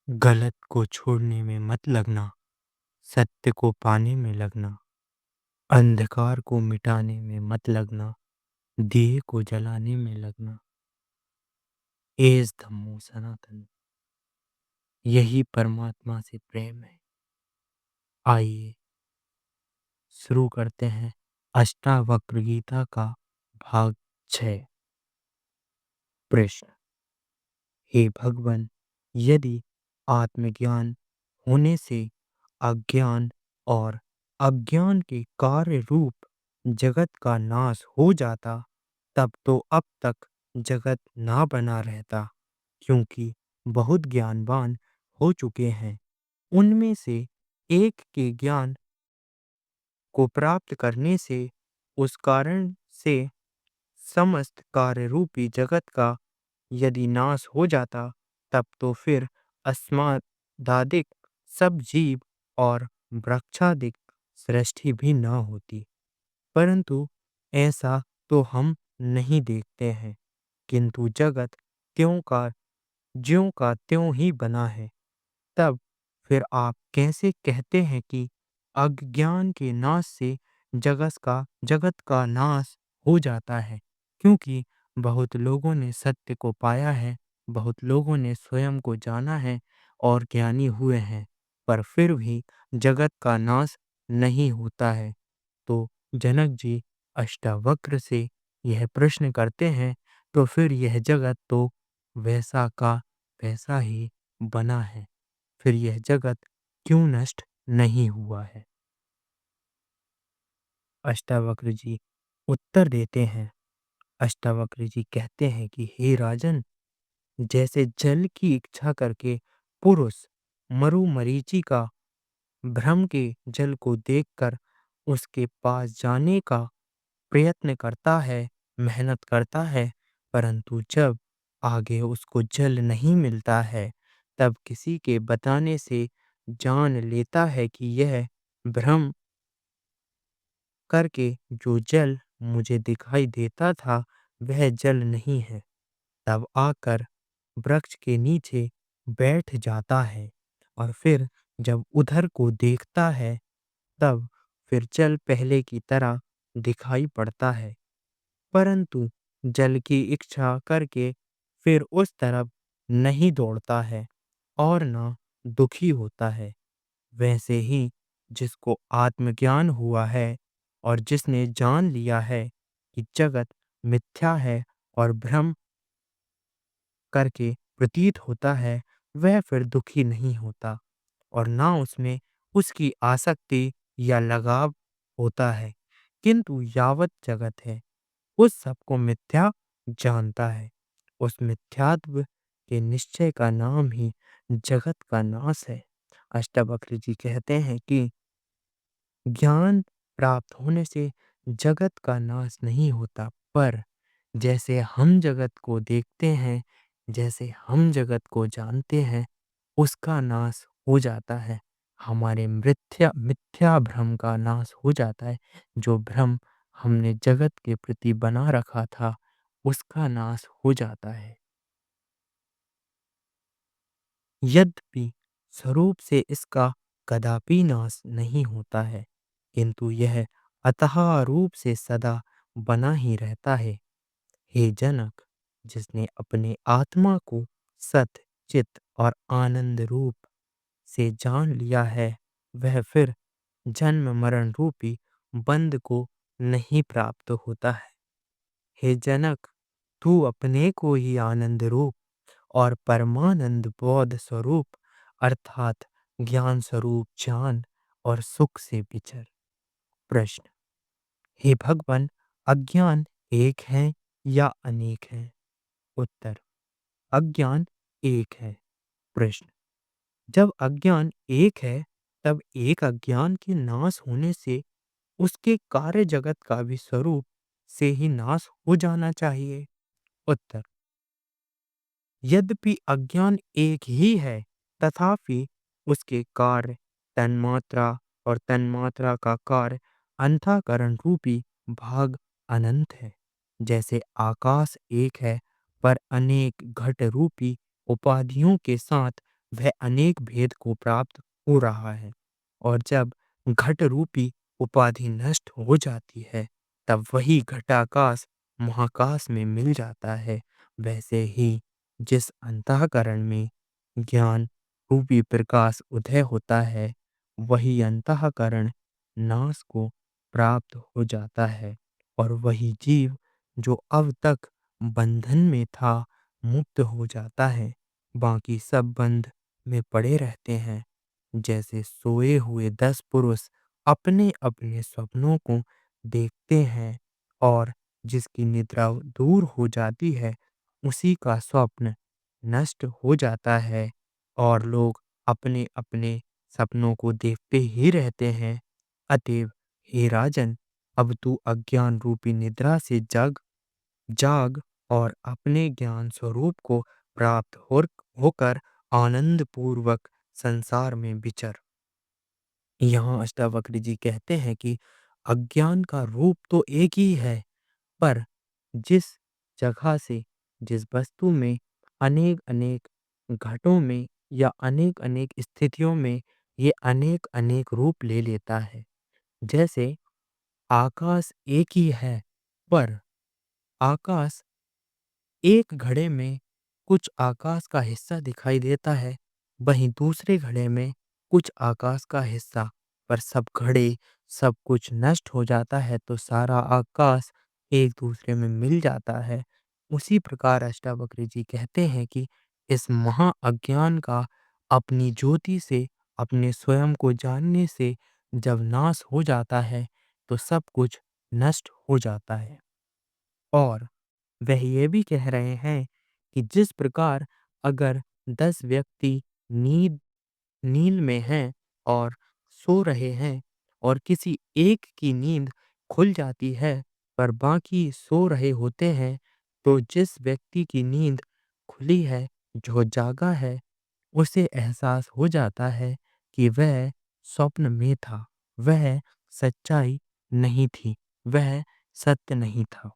गलत को छोड़ने में मत लगना, सत्य को पाने में लगना। अंधकार को मिटाने में मत लगना, दिए को जलाने में लगना। एज धम्मो सनातन, यही परमात्मा से प्रेम है। आइए शुरू करते हैं अष्टावक्र गीता का भाग 6। प्रश्न। हे भगवान, यदि आत्मज्ञान होने से अज्ञान और अज्ञान के कार्य रूप जगत का नाश हो जाता, तब तो अब तक जगत ना बना रहता, क्योंकि बहुत ज्ञानवान हो चुके हैं। उनमें से एक के ज्ञान को प्राप्त करने से उस कारण से समस्त कार्य रूपी जगत का यदि नाश हो जाता, तब तो फिर अस्मदादिक सब जीव और वृक्षादिक सृष्टि भी न होती। परंतु ऐसा तो हम नहीं देखते हैं, किंतु जगत ज्यों का त्यों ही बना है। तब फिर आप कैसे कहते हैं कि अज्ञान के नाश से जगत का नाश हो जाता है? क्योंकि बहुत लोगों ने सत्य को पाया है, बहुत लोगों ने स्वयं को जाना है और ज्ञानी हुए हैं, पर फिर भी जगत का नाश नहीं होता है। तो जनक जी अष्टावक्र से यह प्रश्न करते हैं, तो फिर यह जगत तो वैसा का वैसा ही बना है, फिर यह जगत क्यों नष्ट नहीं हुआ है? अष्टावक्र जी उत्तर देते हैं। अष्टावक्र जी कहते हैं कि हे राजन, जैसे जल की इच्छा करके पुरुष मरुमरीचि का भ्रम के जल को देखकर उसके पास जाने का प्रयत्न करता है, मेहनत करता है, परंतु जब आगे उसको जल नहीं मिलता है, तब किसी के बताने से जान लेता है कि यह भ्रम करके जो जल मुझे दिखाई देता था, वह जल नहीं है। तब आकर वृक्ष के नीचे बैठ जाता है और फिर जब उधर को देखता है, तब फिर जल पहले की तरह दिखाई पड़ता है, परंतु जल की इच्छा करके फिर उस तरफ नहीं दौड़ता है और ना दुखी होता है। वैसे ही जिसको आत्मज्ञान हुआ है और जिसने जान लिया है कि जगत मिथ्या है और भ्रम करके प्रतीत होता है, वह फिर दुखी नहीं होता और ना उसमें उसकी आसक्ति या लगाव होता है, किंतु यावत जगत है उस सबको मिथ्या जानता है। उस मिथ्यात्व के निश्चय का नाम ही जगत का नाश है। अष्टावक्र जी कहते हैं कि ज्ञान प्राप्त होने से जगत का नाश नहीं होता, पर जैसे हम जगत को देखते हैं, जैसे हम जगत को जानते हैं, उसका नाश हो जाता है। हमारे मिथ्या मिथ्या भ्रम का नाश हो जाता है। जो भ्रम हमने जगत के प्रति बना रखा था, उसका नाश हो जाता है। यद्यपि स्वरूप से इसका कदापि नाश नहीं होता है, किंतु यह अतः रूप से सदा बना ही रहता है। हे जनक, जिसने अपने आत्मा को सत, चित और आनंद रूप से जान लिया है, वह फिर जन्म मरण रूपी बंध को नहीं प्राप्त होता है। हे जनक, तू अपने को ही आनंद रूप और परमानंद बोध स्वरूप अर्थात ज्ञान स्वरूप जान और सुख से विचर। प्रश्न। हे भगवान, अज्ञान एक है या अनेक है? उत्तर। अज्ञान एक है। प्रश्न। जब अज्ञान एक है, तब एक अज्ञान के नाश होने से उसके कार्य जगत का भी स्वरूप से ही नाश हो जाना चाहिए। उत्तर। यद्यपि अज्ञान एक ही है, तथापि उसके कार्य तन्मात्रा और तन्मात्रा का कार्य अंतःकरण रूपी भाग अनंत है। जैसे आकाश एक है, पर अनेक घट रूपी उपाधियों के साथ वह अनेक भेद को प्राप्त हो रहा है। और जब घट रूपी उपाधि नष्ट हो जाती है, तब वही घटाकाश महाकाश में मिल जाता है। वैसे ही जिस अंतःकरण में ज्ञान रूपी प्रकाश उदय होता है, वही अंतःकरण नाश को प्राप्त हो जाता है, और वही जीव जो अब तक बंधन में था, मुक्त हो जाता है। बाकी सब बंध में पड़े रहते हैं। जैसे सोए हुए 10 पुरुष अपने अपने सपनों को देखते हैं, और जिसकी निद्रा दूर हो जाती है, उसी का स्वप्न नष्ट हो जाता है, और लोग अपने अपने सपनों को देखते ही रहते हैं। अतएव हे राजन, अब तू अज्ञान रूपी निद्रा से जग जाग और अपने ज्ञान स्वरूप को प्राप्त होकर आनंद पूर्वक संसार में विचर। यहाँ अष्टावक्र जी कहते हैं कि अज्ञान का रूप तो एक ही है, पर जिस जगह से, जिस वस्तु में अनेक अनेक घटों में या अनेक अनेक स्थितियों में ये अनेक अनेक रूप ले लेता है। जैसे आकाश एक ही है, पर आकाश एक घड़े में कुछ आकाश का हिस्सा दिखाई देता है, वहीं दूसरे घड़े में कुछ आकाश का हिस्सा, पर सब घड़े सब कुछ नष्ट हो जाता है, तो सारा आकाश एक दूसरे में मिल जाता है। उसी प्रकार अष्टावक्र जी कहते हैं कि इस महा अज्ञान का अपनी ज्योति से, अपने स्वयं को जानने से जब नाश हो जाता है, तो सब कुछ नष्ट हो जाता है। और वह ये भी कह रहे हैं कि जिस प्रकार अगर 10 व्यक्ति नींद नींद में हैं और सो रहे हैं, और किसी एक की नींद खुल जाती है, पर बाकी सो रहे होते हैं, तो जिस व्यक्ति की नींद खुली है, जो जागा है, उसे एहसास हो जाता है कि वह स्वप्न में था, वह सच्चाई नहीं थी, वह सत्य नहीं था।